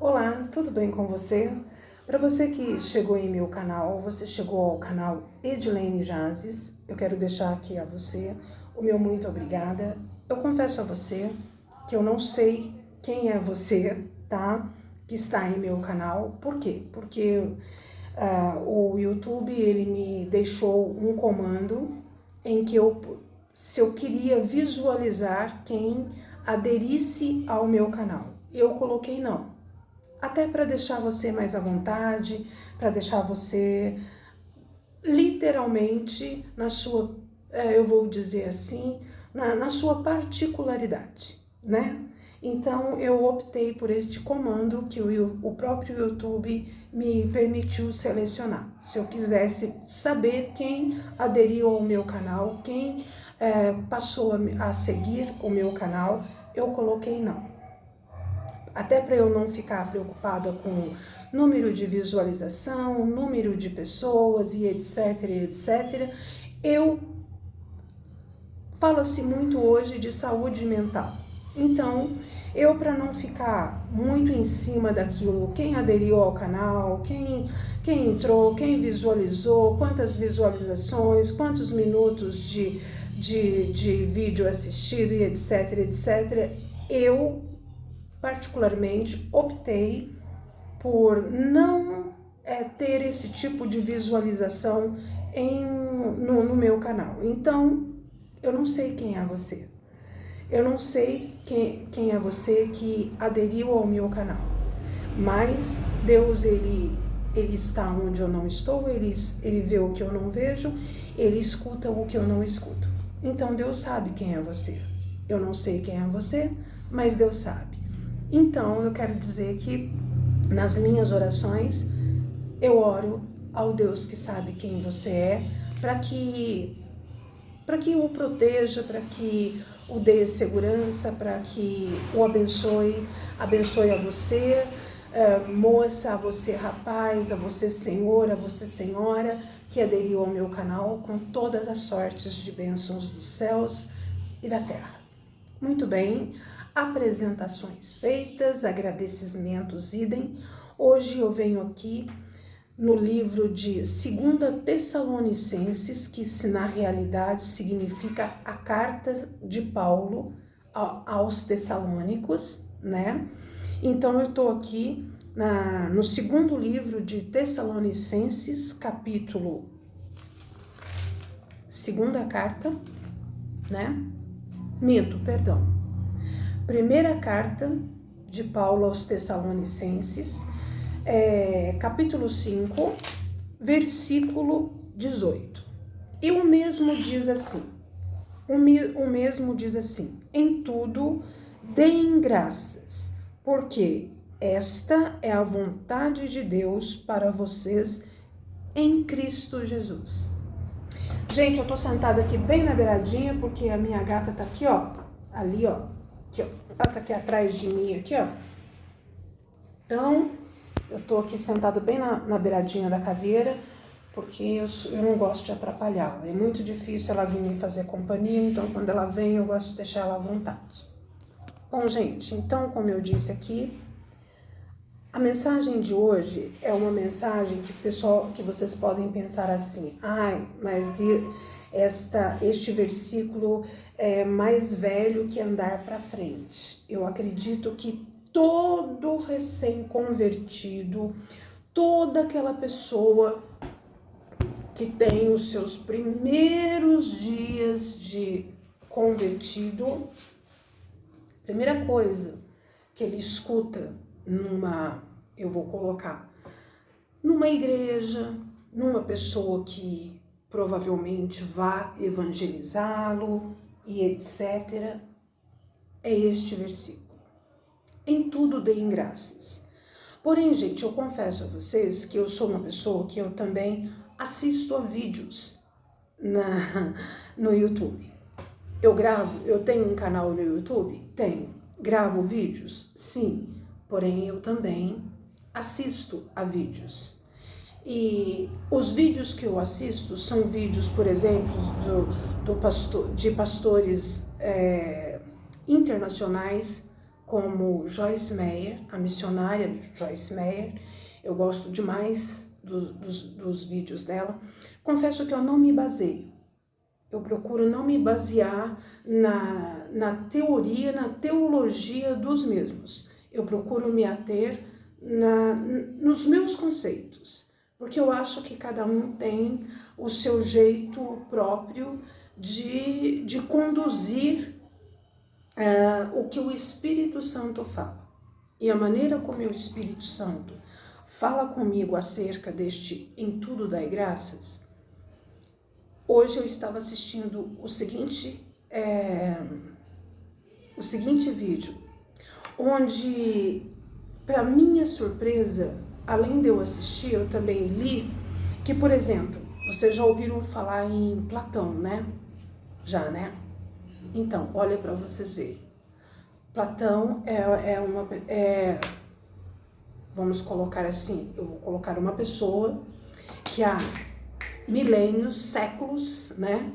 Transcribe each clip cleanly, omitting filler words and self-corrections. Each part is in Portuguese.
Olá, tudo bem com você? Para você que chegou em meu canal, você chegou ao canal Edilene Jazes, eu quero deixar aqui a você o meu muito obrigada. Eu confesso a você que eu não sei quem é você, tá? Que está em meu canal. Por quê? Porque o YouTube, ele me deixou um comando em que se eu queria visualizar quem aderisse ao meu canal. Eu coloquei não. Até para deixar você mais à vontade, para deixar você literalmente na sua, eu vou dizer assim, na sua particularidade, né? Então eu optei por este comando que o próprio YouTube me permitiu selecionar. Se eu quisesse saber quem aderiu ao meu canal, quem passou a seguir o meu canal, eu coloquei não. Até para eu não ficar preocupada com número de visualização, número de pessoas e etc. Eu fala-se muito hoje de saúde mental. Então, eu para não ficar muito em cima daquilo, quem aderiu ao canal, quem entrou, quem visualizou, quantas visualizações, quantos minutos de vídeo assistido e etc, eu particularmente optei por não ter esse tipo de visualização no meu canal. Então, eu não sei quem é você. Eu não sei quem é você que aderiu ao meu canal. Mas Deus, ele está onde eu não estou, ele vê o que eu não vejo, ele escuta o que eu não escuto. Então, Deus sabe quem é você. Eu não sei quem é você, mas Deus sabe. Então, eu quero dizer que nas minhas orações, eu oro ao Deus que sabe quem você é, para que o proteja, para que o dê segurança, para que o abençoe a você, moça, a você rapaz, a você senhor, a você senhora, que aderiu ao meu canal com todas as sortes de bênçãos dos céus e da terra. Muito bem, apresentações feitas, agradecimentos idem. Hoje eu venho aqui no livro de 2 Tessalonicenses, que na realidade significa a carta de Paulo aos Tessalônicos, né? Então eu estou aqui no segundo livro de Tessalonicenses, capítulo, segunda carta, né? Primeira carta de Paulo aos Tessalonicenses, capítulo 5, versículo 18. E o mesmo diz assim, em tudo deem graças, porque esta é a vontade de Deus para vocês em Cristo Jesus. Gente, eu tô sentada aqui bem na beiradinha, porque a minha gata tá aqui, ó, ali, ó, aqui, ó, ela tá aqui atrás de mim, aqui, ó. Então, eu tô aqui sentada bem na beiradinha da cadeira, porque eu não gosto de atrapalhá-la. É muito difícil ela vir me fazer companhia, então quando ela vem eu gosto de deixar ela à vontade. Bom, gente, então como eu disse aqui, a mensagem de hoje é uma mensagem que vocês podem pensar assim, mas este versículo é mais velho que andar para frente. Eu acredito que todo recém-convertido, toda aquela pessoa que tem os seus primeiros dias de convertido, primeira coisa que ele escuta numa igreja, numa pessoa que provavelmente vá evangelizá-lo e etc., é este versículo. Em tudo deem graças. Porém, gente, eu confesso a vocês que eu sou uma pessoa que eu também assisto a vídeos no YouTube. Eu tenho um canal no YouTube? Tenho. Gravo vídeos? Sim. Porém, eu também assisto a vídeos. E os vídeos que eu assisto são vídeos, por exemplo, de pastores internacionais como Joyce Meyer, a missionária Joyce Meyer. Eu gosto demais dos vídeos dela. Confesso que eu não me baseio. Eu procuro não me basear na teoria, na teologia dos mesmos. Eu procuro me ater nos meus conceitos, porque eu acho que cada um tem o seu jeito próprio de conduzir o que o Espírito Santo fala. E a maneira como o Espírito Santo fala comigo acerca deste Em Tudo Dai Graças. Hoje eu estava assistindo o seguinte vídeo, onde, para minha surpresa, além de eu assistir, eu também li que, por exemplo, vocês já ouviram falar em Platão, né? Já, né? Então, olha para vocês verem. Platão vamos colocar assim, eu vou colocar uma pessoa que há milênios, séculos, né?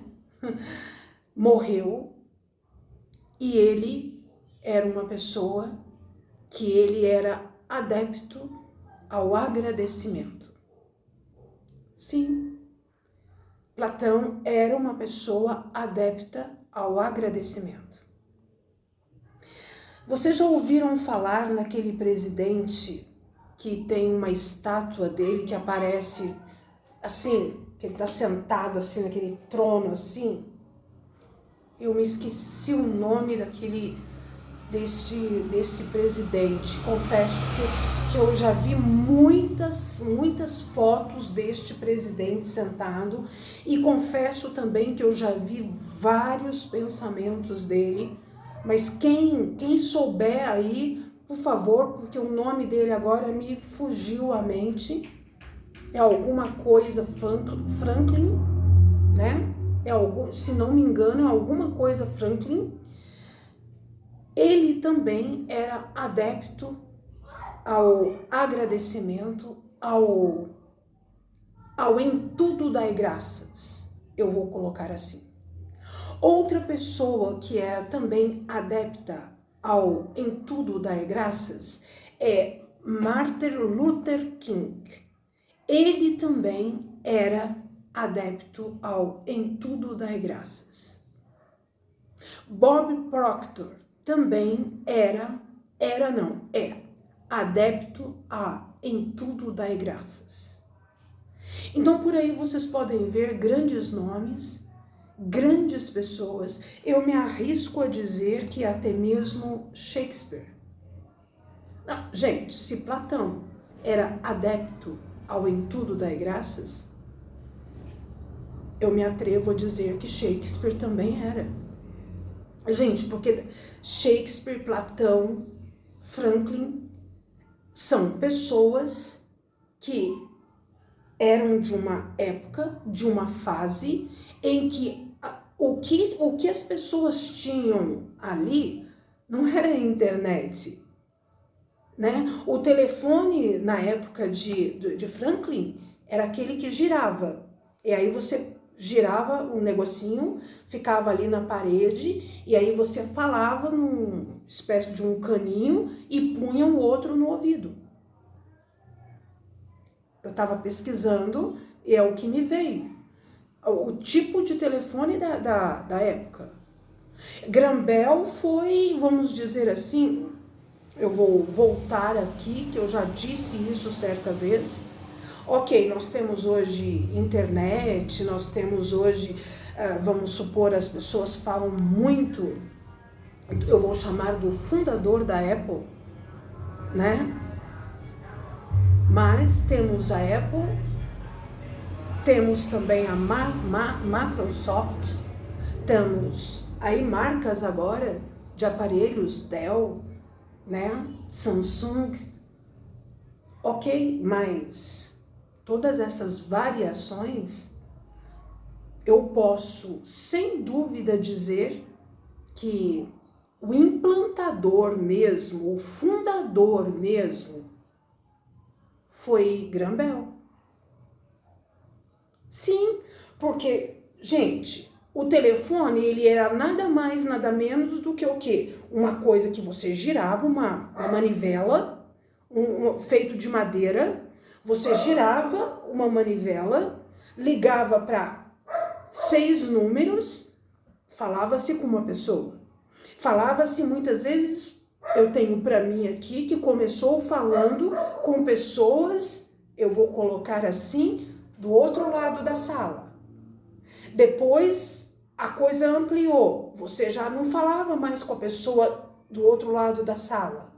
Morreu, e ele era uma pessoa que ele era adepto ao agradecimento. Sim, Platão era uma pessoa adepta ao agradecimento. Vocês já ouviram falar naquele presidente que tem uma estátua dele que aparece assim, que ele está sentado assim naquele trono assim? Eu me esqueci o nome desse presidente. Confesso que eu já vi muitas fotos deste presidente sentado, e confesso também que eu já vi vários pensamentos dele, mas quem souber aí, por favor, porque o nome dele agora me fugiu à mente, é alguma coisa Franklin, né? Se não me engano, é alguma coisa Franklin. Ele também era adepto ao agradecimento, ao em tudo dai graças, eu vou colocar assim. Outra pessoa que era também adepta ao em tudo dar graças é Martin Luther King. Ele também era adepto ao em tudo dar graças. Bob Proctor também é adepto a em tudo dar graças. Então por aí vocês podem ver grandes nomes, grandes pessoas. Eu me arrisco a dizer que até mesmo Shakespeare. Não, gente, se Platão era adepto ao em tudo dar graças, eu me atrevo a dizer que Shakespeare também era. Gente, porque Shakespeare, Platão, Franklin são pessoas que eram de uma época, de uma fase em que o que as pessoas tinham ali não era a internet, né? O telefone na época de Franklin era aquele que girava, e aí você girava um negocinho, ficava ali na parede, e aí você falava numa espécie de um caninho e punha o outro no ouvido. Eu estava pesquisando e é o que me veio. O tipo de telefone da época. Graham Bell foi, vamos dizer assim, eu vou voltar aqui, que eu já disse isso certa vez. Ok, nós temos hoje internet, nós temos hoje, vamos supor, as pessoas falam muito, eu vou chamar do fundador da Apple, né? Mas temos a Apple, temos também a Microsoft, temos aí marcas agora de aparelhos Dell, né? Samsung, ok, mas todas essas variações, eu posso sem dúvida dizer que o implantador mesmo, o fundador mesmo, foi Graham Bell. Sim, porque, gente, O telefone, ele era nada mais, nada menos do que o quê? Uma coisa que você girava, uma manivela, feito de madeira, você girava uma manivela, ligava para 6 números, falava-se com uma pessoa. Falava-se muitas vezes, eu tenho para mim aqui, que começou falando com pessoas, eu vou colocar assim, do outro lado da sala. Depois a coisa ampliou, você já não falava mais com a pessoa do outro lado da sala.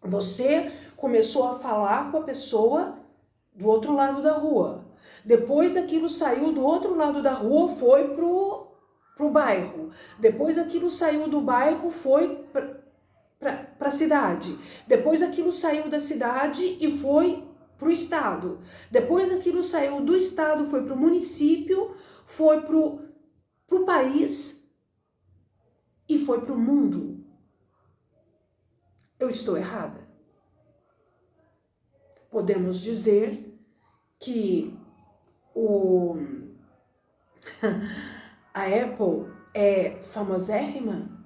Você começou a falar com a pessoa do outro lado da rua. Depois aquilo saiu do outro lado da rua, foi pro bairro. Depois aquilo saiu do bairro, foi para a cidade. Depois aquilo saiu da cidade e foi para o estado. Depois aquilo saiu do estado, foi para o município, foi para o país e foi para o mundo. Eu estou errada? Podemos dizer que a Apple é famosérrima?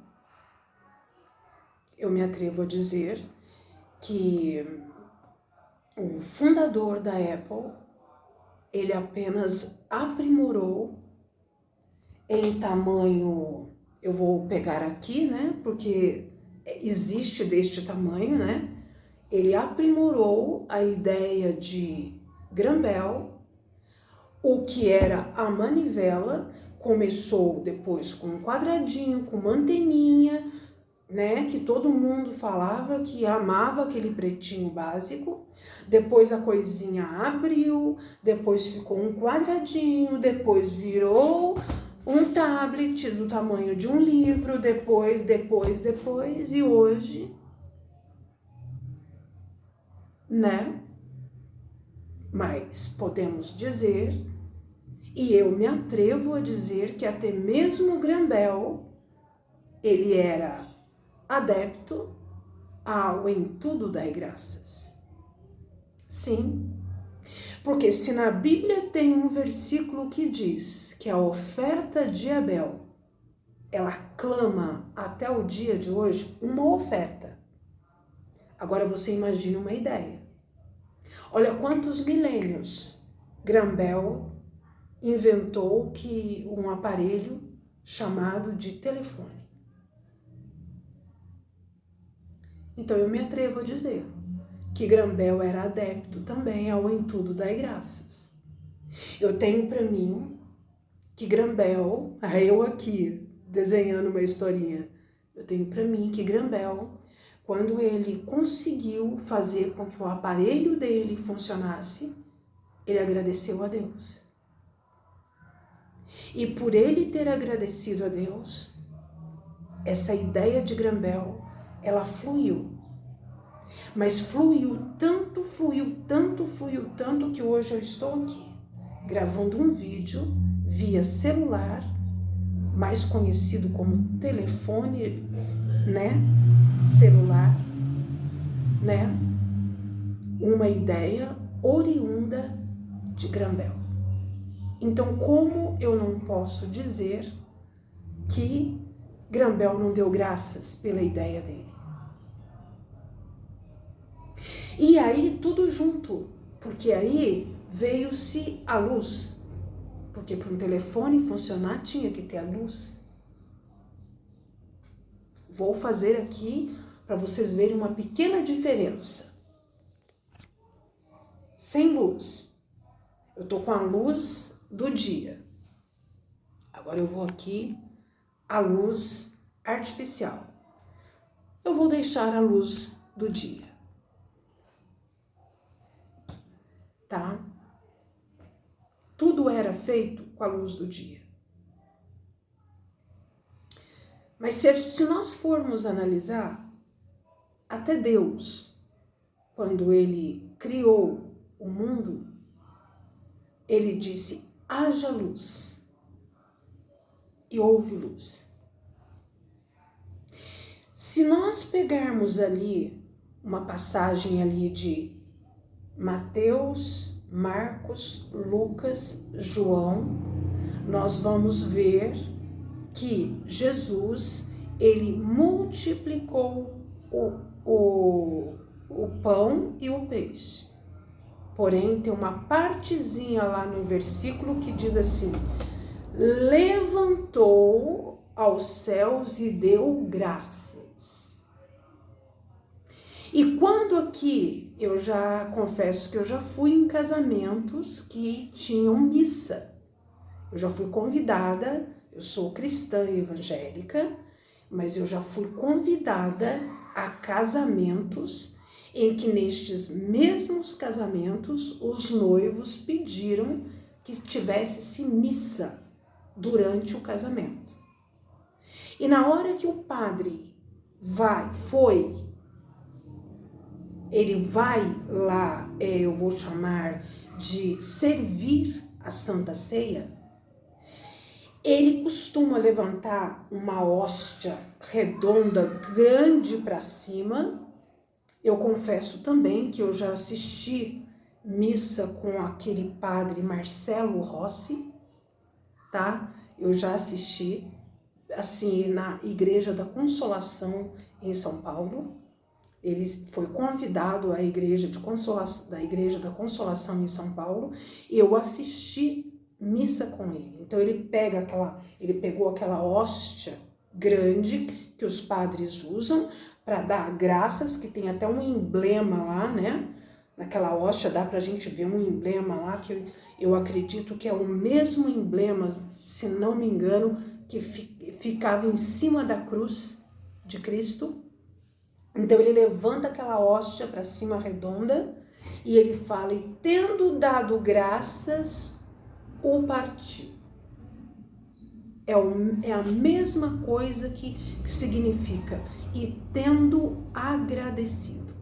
Eu me atrevo a dizer que o fundador da Apple, ele apenas aprimorou em tamanho, eu vou pegar aqui, né, porque existe deste tamanho, né, ele aprimorou a ideia de Graham-Bell, o que era a manivela, começou depois com um quadradinho, com uma anteninha, né, que todo mundo falava que amava aquele pretinho básico. Depois a coisinha abriu, depois ficou um quadradinho, depois virou um tablet do tamanho de um livro, depois, e hoje, né? Mas podemos dizer, e eu me atrevo a dizer, que até mesmo Graham-Bell, ele era adepto ao em tudo dai graças. Sim, porque se na Bíblia tem um versículo que diz que a oferta de Abel, ela clama até o dia de hoje uma oferta. Agora você imagina uma ideia. Olha quantos milênios Graham-Bell inventou um aparelho chamado de telefone. Então eu me atrevo a dizer que Graham-Bell era adepto também ao em tudo dai graças. Eu tenho para mim que Graham-Bell, eu aqui desenhando uma historinha, eu tenho para mim que Graham-Bell, quando ele conseguiu fazer com que o aparelho dele funcionasse, ele agradeceu a Deus. E por ele ter agradecido a Deus, essa ideia de Graham-Bell, ela fluiu. Mas fluiu tanto que hoje eu estou aqui, gravando um vídeo via celular, mais conhecido como telefone, né? Celular, né? Uma ideia oriunda de Graham-Bell. Então, como eu não posso dizer que Graham-Bell não deu graças pela ideia dele? E aí, tudo junto, porque aí veio-se a luz. Porque para um telefone funcionar, tinha que ter a luz. Vou fazer aqui para vocês verem uma pequena diferença. Sem luz. Eu tô com a luz do dia. Agora eu vou aqui, a luz artificial. Eu vou deixar a luz do dia. Tá? Tudo era feito com a luz do dia. Mas se nós formos analisar, até Deus, quando ele criou o mundo, ele disse, haja luz, e houve luz. Se nós pegarmos ali uma passagem ali de Mateus, Marcos, Lucas, João, nós vamos ver que Jesus, ele multiplicou o pão e o peixe. Porém, tem uma partezinha lá no versículo que diz assim: levantou aos céus e deu graças. E quando aqui, eu já confesso que eu já fui em casamentos que tinham missa. Eu já fui convidada, eu sou cristã evangélica, mas eu já fui convidada a casamentos em que nestes mesmos casamentos os noivos pediram que tivesse-se missa durante o casamento. E na hora que o padre ele vai lá, eu vou chamar de servir a Santa Ceia, ele costuma levantar uma hóstia redonda, grande para cima. Eu confesso também que eu já assisti missa com aquele padre Marcelo Rossi, tá? Eu já assisti, assim, na Igreja da Consolação em São Paulo. Ele foi convidado à Igreja da Igreja da Consolação em São Paulo e eu assisti missa com ele. Então ele pegou aquela hóstia grande que os padres usam para dar graças, que tem até um emblema lá, né? Naquela hóstia dá pra gente ver um emblema lá, que eu acredito que é o mesmo emblema, se não me engano, que ficava em cima da cruz de Cristo. Então ele levanta aquela hóstia para cima redonda e ele fala: e tendo dado graças, o partiu. É a mesma coisa que significa e tendo agradecido.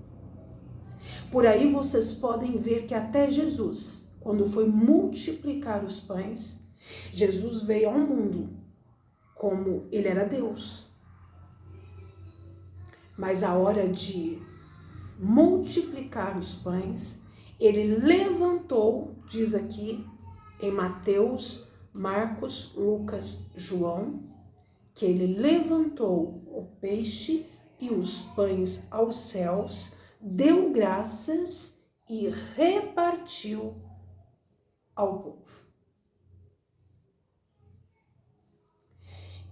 Por aí vocês podem ver que até Jesus, quando foi multiplicar os pães, Jesus veio ao mundo como ele era Deus. Mas a hora de multiplicar os pães, ele levantou, diz aqui em Mateus, Marcos, Lucas, João, que ele levantou o peixe e os pães aos céus, deu graças e repartiu ao povo.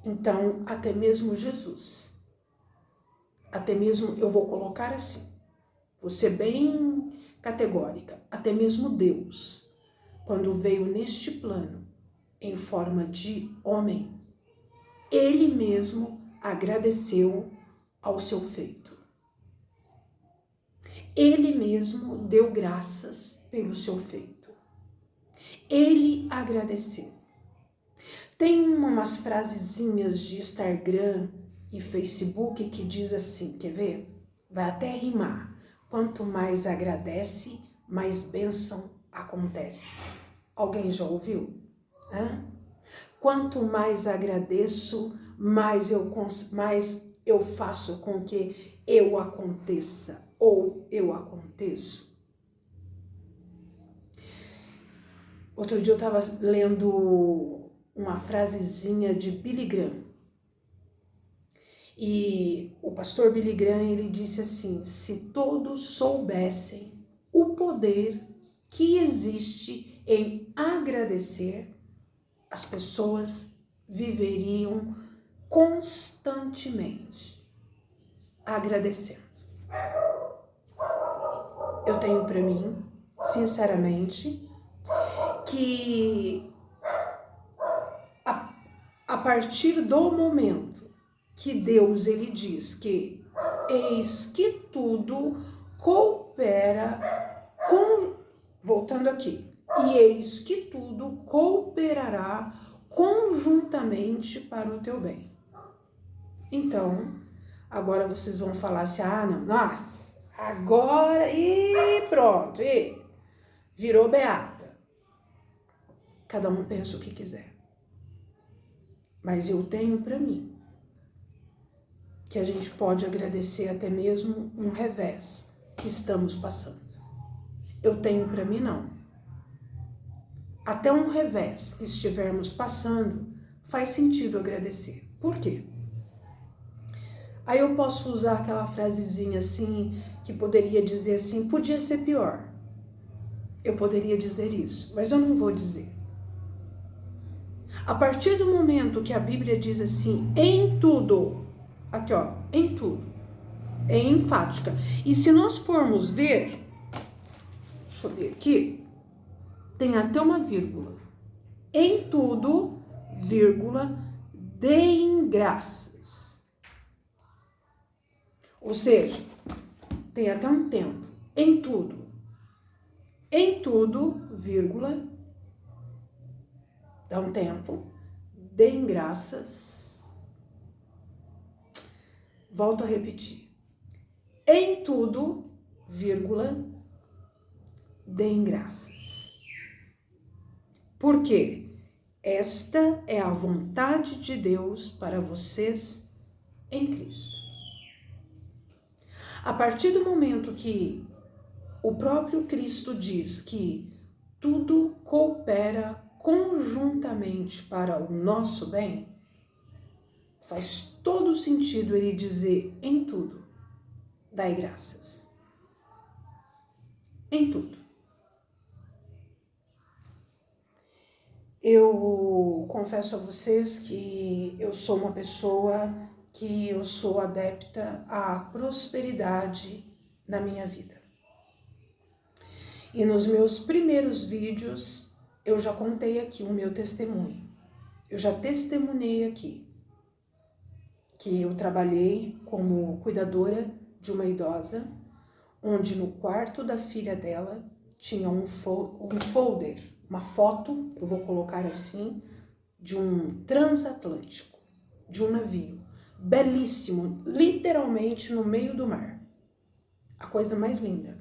Então, até mesmo Jesus, até mesmo, eu vou colocar assim, vou ser bem categórica, até mesmo Deus, quando veio neste plano em forma de homem, ele mesmo agradeceu ao seu feito. Ele mesmo deu graças pelo seu feito. Ele agradeceu. Tem umas frasezinhas de Instagram e Facebook que diz assim, quer ver? Vai até rimar. Quanto mais agradece, mais bênção acontece. Alguém já ouviu? Quanto mais agradeço, mais eu faço com que eu aconteça ou eu aconteço. Outro dia eu estava lendo uma frasezinha de Billy Graham. E o pastor Billy Graham, ele disse assim: se todos soubessem o poder que existe em agradecer, as pessoas viveriam constantemente agradecendo. Eu tenho para mim, sinceramente, que a partir do momento que Deus ele diz que eis que tudo coopera voltando aqui, e eis que tudo cooperará conjuntamente para o teu bem. Então, agora vocês vão falar assim: não, nossa, agora, e pronto, e virou beata. Cada um pensa o que quiser. Mas eu tenho para mim que a gente pode agradecer até mesmo um revés que estamos passando. Eu tenho para mim não. Até um revés que estivermos passando, faz sentido agradecer. Por quê? Aí eu posso usar aquela frasezinha assim, que poderia dizer assim, podia ser pior. Eu poderia dizer isso, mas eu não vou dizer. A partir do momento que a Bíblia diz assim, em tudo, aqui ó, em tudo, é enfática. E se nós formos ver, deixa eu ver aqui, tem até uma vírgula. Em tudo, vírgula, deem graças. Ou seja, tem até um tempo. Em tudo, vírgula, dá um tempo, deem graças. Volto a repetir. Em tudo, vírgula, deem graças. Por quê? Esta é a vontade de Deus para vocês em Cristo. A partir do momento que o próprio Cristo diz que tudo coopera conjuntamente para o nosso bem, faz todo sentido ele dizer em tudo, dai graças. Em tudo. Eu confesso a vocês que eu sou uma pessoa que eu sou adepta à prosperidade na minha vida. E nos meus primeiros vídeos, eu já contei aqui o meu testemunho. Eu já testemunhei aqui que eu trabalhei como cuidadora de uma idosa, onde no quarto da filha dela tinha um folder, uma foto, eu vou colocar assim, de um transatlântico, de um navio, belíssimo, literalmente no meio do mar. A coisa mais linda.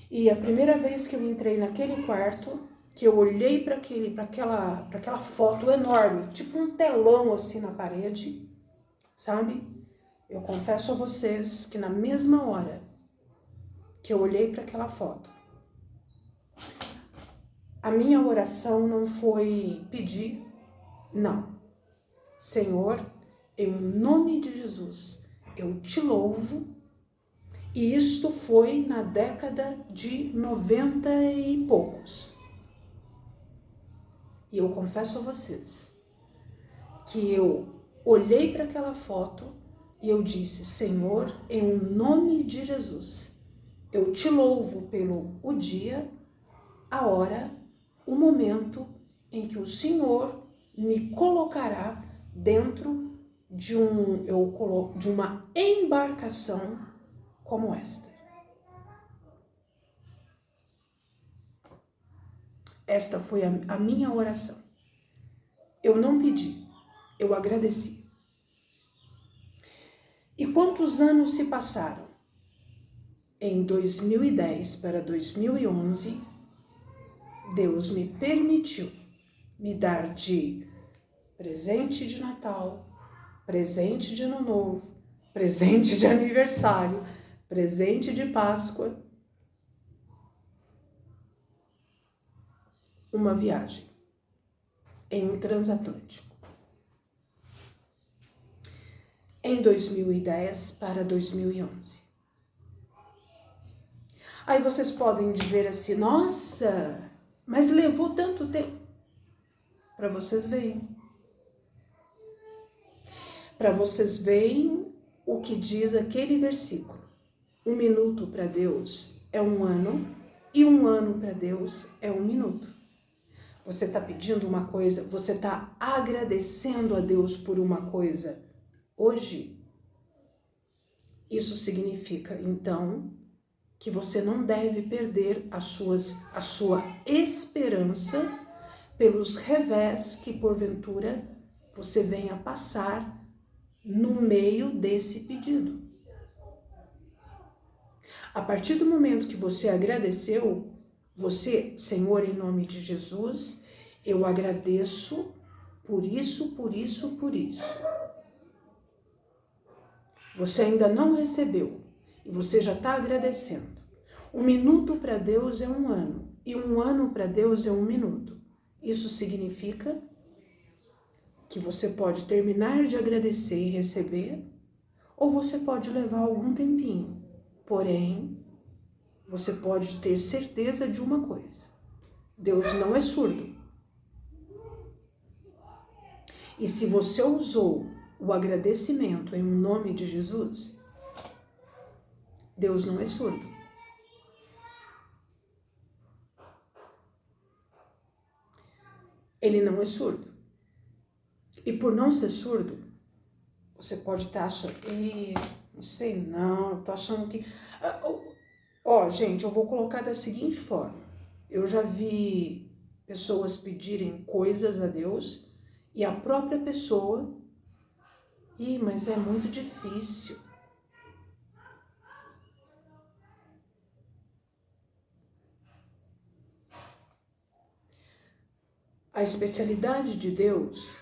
E a primeira vez que eu entrei naquele quarto, que eu olhei para aquela foto enorme, tipo um telão assim na parede, sabe? Eu confesso a vocês que na mesma hora que eu olhei para aquela foto, a minha oração não foi pedir, não. Senhor, em nome de Jesus, eu te louvo. E isto foi na década de 90 e poucos. E eu confesso a vocês que eu olhei para aquela foto e eu disse, Senhor, em nome de Jesus, eu te louvo pelo o dia, a hora, o momento em que o Senhor me colocará dentro de uma embarcação como esta. Esta foi a minha oração. Eu não pedi, eu agradeci. E quantos anos se passaram? Em 2010 para 2011, Deus me permitiu me dar de presente de Natal, presente de Ano Novo, presente de aniversário, presente de Páscoa, uma viagem em um transatlântico. Em 2010 para 2011. Aí vocês podem dizer assim, nossa, mas levou tanto tempo. Para vocês verem. Para vocês verem o que diz aquele versículo. 1 minuto para Deus é 1 ano e 1 ano para Deus é 1 minuto. Você está pedindo uma coisa, você está agradecendo a Deus por uma coisa hoje. Isso significa, então, que você não deve perder a sua esperança pelos revés que, porventura, você venha passar no meio desse pedido. A partir do momento que você agradeceu, você, Senhor, em nome de Jesus, eu agradeço por isso, por isso, por isso. Você ainda não recebeu e você já está agradecendo. 1 minuto para Deus é 1 ano e 1 ano para Deus é 1 minuto. Isso significa que você pode terminar de agradecer e receber, ou você pode levar algum tempinho. Porém, você pode ter certeza de uma coisa: Deus não é surdo. E se você usou o agradecimento em nome de Jesus, Deus não é surdo. Ele não é surdo. E por não ser surdo, você pode estar achando, não sei não, tô achando que... Gente, eu vou colocar da seguinte forma. Eu já vi pessoas pedirem coisas a Deus e a própria pessoa, mas é muito difícil. A especialidade de Deus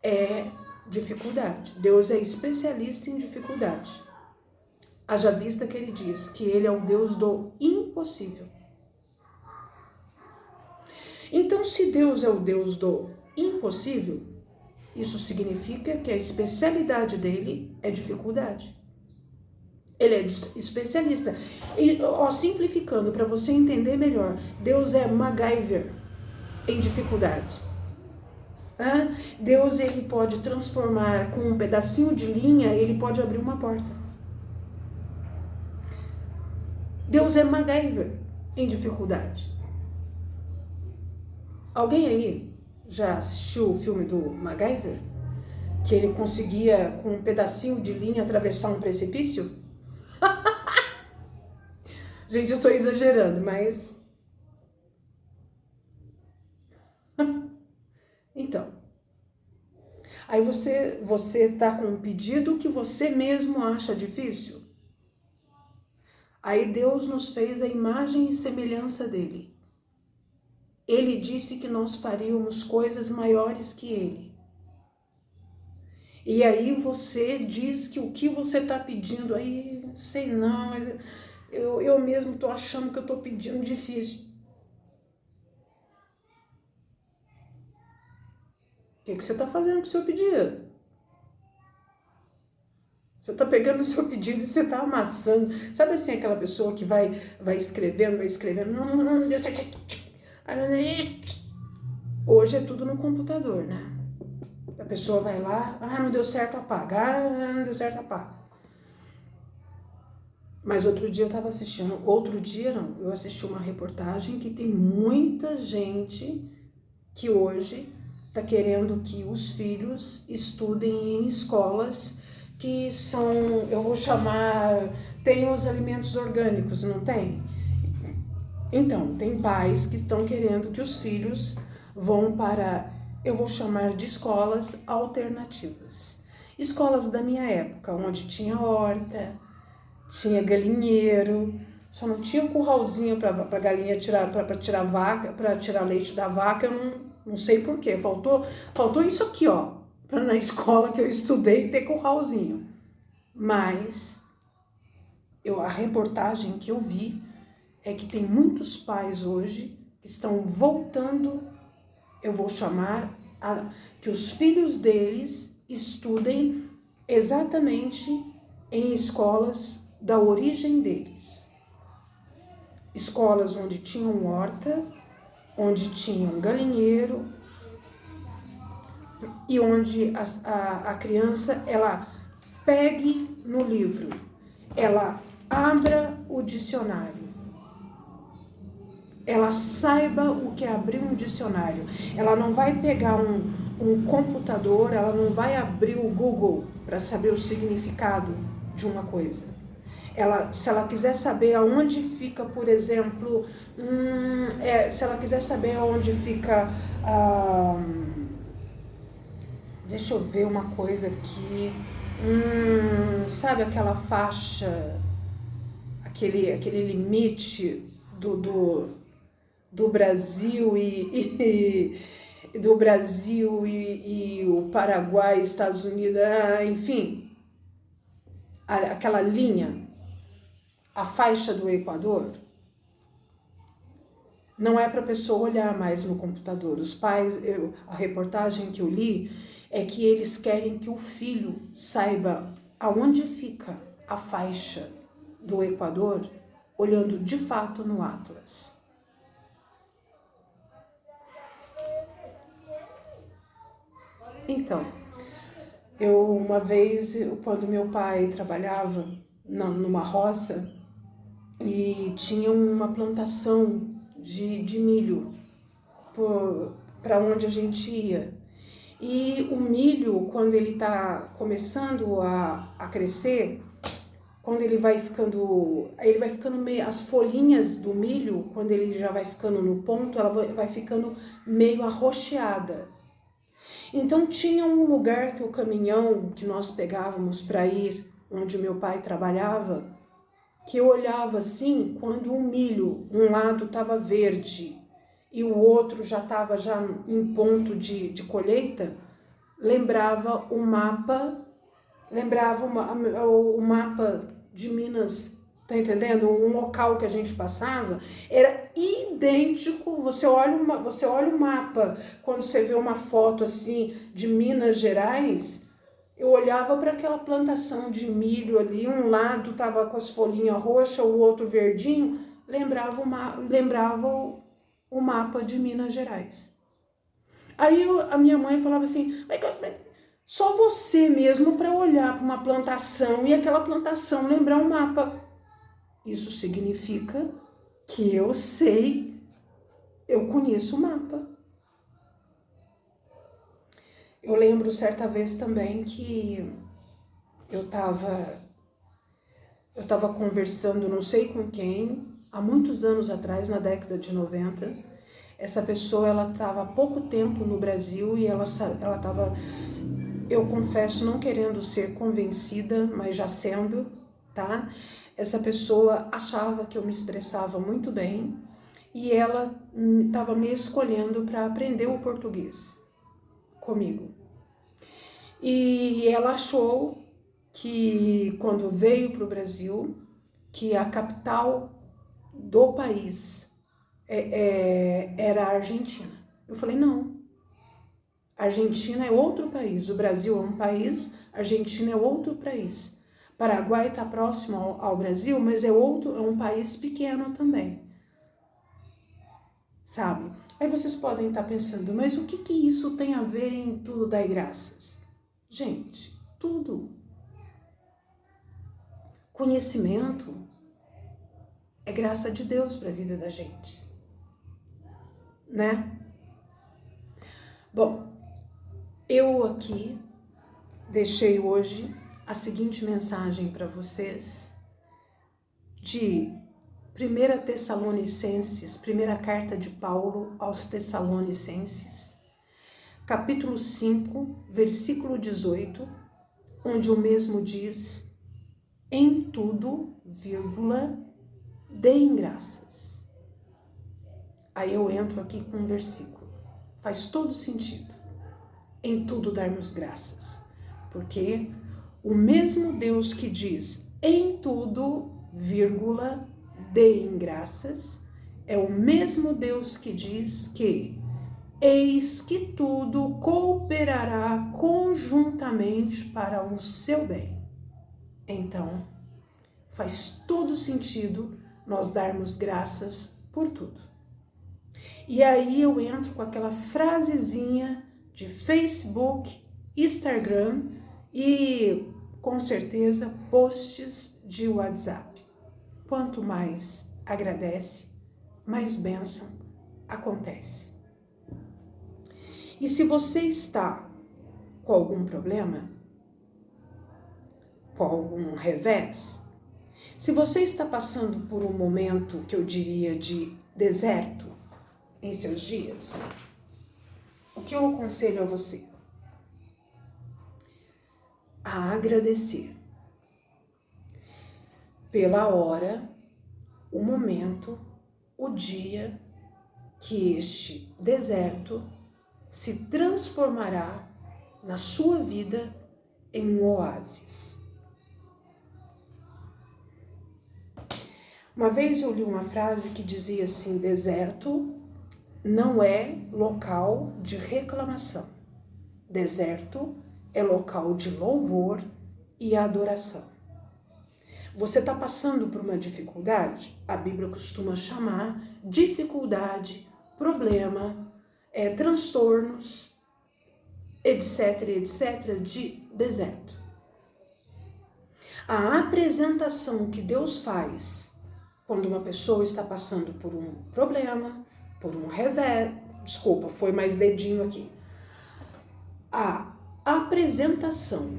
é dificuldade. Deus é especialista em dificuldade. Haja vista que ele diz que ele é o Deus do impossível. Então, se Deus é o Deus do impossível, isso significa que a especialidade dele é dificuldade. Ele é especialista. E, simplificando, para você entender melhor, Deus é MacGyver em dificuldade. Deus, ele pode transformar com um pedacinho de linha, ele pode abrir uma porta. Deus é MacGyver em dificuldade. Alguém aí já assistiu o filme do MacGyver? Que ele conseguia, com um pedacinho de linha, atravessar um precipício? Gente, eu estou exagerando, mas... Então, aí você tá com um pedido que você mesmo acha difícil. Aí Deus nos fez a imagem e semelhança dele. Ele disse que nós faríamos coisas maiores que ele. E aí você diz que o que você está pedindo aí, não sei não, mas eu mesmo estou achando que eu estou pedindo difícil. O que você está fazendo com o seu pedido? Você está pegando o seu pedido e você está amassando. Sabe assim, aquela pessoa que vai escrevendo, não, Deus... Hoje é tudo no computador, né? A pessoa vai lá, não deu certo, apaga, não deu certo, apaga. Mas outro dia eu assisti uma reportagem que tem muita gente que hoje está querendo que os filhos estudem em escolas que são, eu vou chamar, tem os alimentos orgânicos, não tem? Então, tem pais que estão querendo que os filhos vão para, eu vou chamar de escolas alternativas. Escolas da minha época, onde tinha horta, tinha galinheiro, só não tinha um curralzinho para galinha tirar, para tirar vaca, para tirar leite da vaca, eu não sei porquê. Faltou isso aqui, ó, para na escola que eu estudei ter curralzinho. Mas a reportagem que eu vi é que tem muitos pais hoje que estão voltando, eu vou chamar, que os filhos deles estudem exatamente em escolas da origem deles. Escolas onde tinham horta, onde tinha um galinheiro e onde a criança, ela pegue no livro, ela abra o dicionário, ela saiba o que é abrir um dicionário. Ela não vai pegar um computador, ela não vai abrir o Google para saber o significado de uma coisa. Se ela quiser saber aonde fica, por exemplo, se ela quiser saber aonde fica, deixa eu ver uma coisa aqui, sabe aquela faixa, aquele limite do Brasil e o Paraguai, Estados Unidos, enfim, aquela linha, a faixa do Equador, não é para a pessoa olhar mais no computador. Os pais, a reportagem que eu li, é que eles querem que o filho saiba aonde fica a faixa do Equador, olhando de fato no Atlas. Então, uma vez, quando meu pai trabalhava numa roça, e tinha uma plantação de milho para onde a gente ia. E o milho, quando ele está começando a crescer, quando ele vai ficando meio, as folhinhas do milho, quando ele já vai ficando no ponto, ela vai ficando meio arroxeada. Então tinha um lugar que o caminhão que nós pegávamos para ir, onde meu pai trabalhava, que eu olhava assim, quando o milho, um lado estava verde e o outro já estava em ponto de colheita, lembrava o mapa de Minas, tá entendendo? Um local que a gente passava era idêntico. Você olha o mapa, quando você vê uma foto assim de Minas Gerais, eu olhava para aquela plantação de milho ali, um lado estava com as folhinhas roxas, o outro verdinho, lembrava o mapa de Minas Gerais. Aí a minha mãe falava assim, só você mesmo para olhar para uma plantação e aquela plantação lembrar um mapa. Isso significa que eu conheço o mapa. Eu lembro certa vez também que eu estava conversando, não sei com quem, há muitos anos atrás, na década de 90. Essa pessoa, ela estava há pouco tempo no Brasil e ela estava, eu confesso, não querendo ser convencida, mas já sendo, tá? Essa pessoa achava que eu me expressava muito bem e ela estava me escolhendo para aprender o português comigo. E ela achou que quando veio para o Brasil, que a capital do país era a Argentina. Eu falei, não, a Argentina é outro país, o Brasil é um país, a Argentina é outro país. Paraguai está próximo ao Brasil, mas é um país pequeno também, sabe? Aí vocês podem estar pensando, mas o que isso tem a ver em tudo dar graças? Gente, tudo. Conhecimento é graça de Deus para a vida da gente, né? Bom, eu aqui deixei hoje a seguinte mensagem para vocês de 1 Tessalonicenses, primeira carta de Paulo aos Tessalonicenses, capítulo 5, versículo 18, onde o mesmo diz: em tudo, deem graças. Aí eu entro aqui com um versículo. Faz todo sentido. Em tudo darmos graças. Porque o mesmo Deus que diz em tudo, deem graças, é o mesmo Deus que diz que eis que tudo cooperará conjuntamente para o seu bem. Então, faz todo sentido nós darmos graças por tudo. E aí eu entro com aquela frasezinha de Facebook, Instagram e, com certeza, posts de WhatsApp. Quanto mais agradece, mais bênção acontece. E se você está com algum problema, com algum revés, se você está passando por um momento que eu diria de deserto em seus dias, o que eu aconselho a você? A agradecer pela hora, o momento, o dia que este deserto se transformará na sua vida em um oásis. Uma vez eu li uma frase que dizia assim: deserto não é local de reclamação. Deserto é local de louvor e adoração. Você está passando por uma dificuldade? A Bíblia costuma chamar dificuldade, problema, transtornos, etc, etc, de deserto. A apresentação que Deus faz quando uma pessoa está passando por um problema, por um revés, desculpa, foi mais dedinho aqui. A apresentação,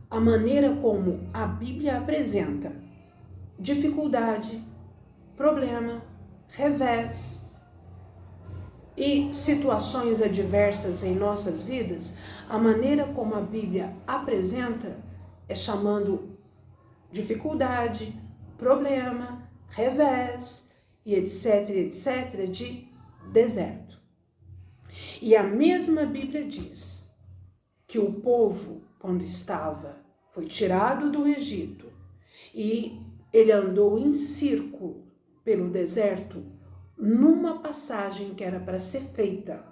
a maneira como a Bíblia apresenta dificuldade, problema, revés e situações adversas em nossas vidas, a maneira como a Bíblia apresenta é chamando dificuldade, problema, revés e etc, etc, de deserto. E a mesma Bíblia diz que o povo, quando foi tirado do Egito e ele andou em círculo pelo deserto, numa passagem que era para ser feita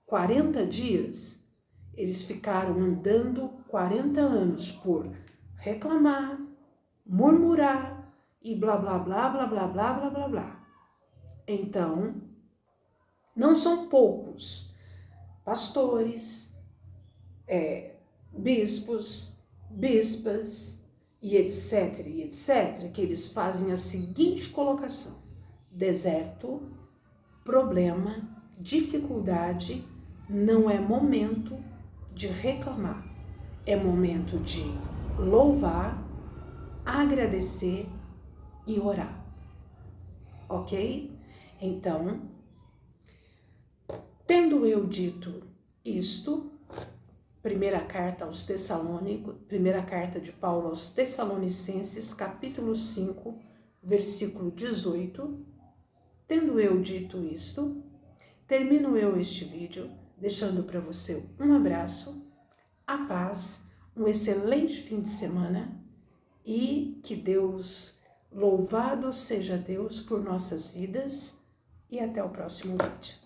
40 dias, eles ficaram andando 40 anos por reclamar, murmurar e blá, blá, blá, blá, blá, blá, blá, blá, blá. Então, não são poucos pastores, bispos, bispas e etc, que eles fazem a seguinte colocação: deserto, problema, dificuldade, não é momento de reclamar, é momento de louvar, agradecer e orar. Ok? Então, tendo eu dito isto, primeira carta de Paulo aos Tessalonicenses, capítulo 5, versículo 18, tendo eu dito isto, termino eu este vídeo deixando para você um abraço, a paz, um excelente fim de semana e que Deus, louvado seja Deus por nossas vidas e até o próximo vídeo.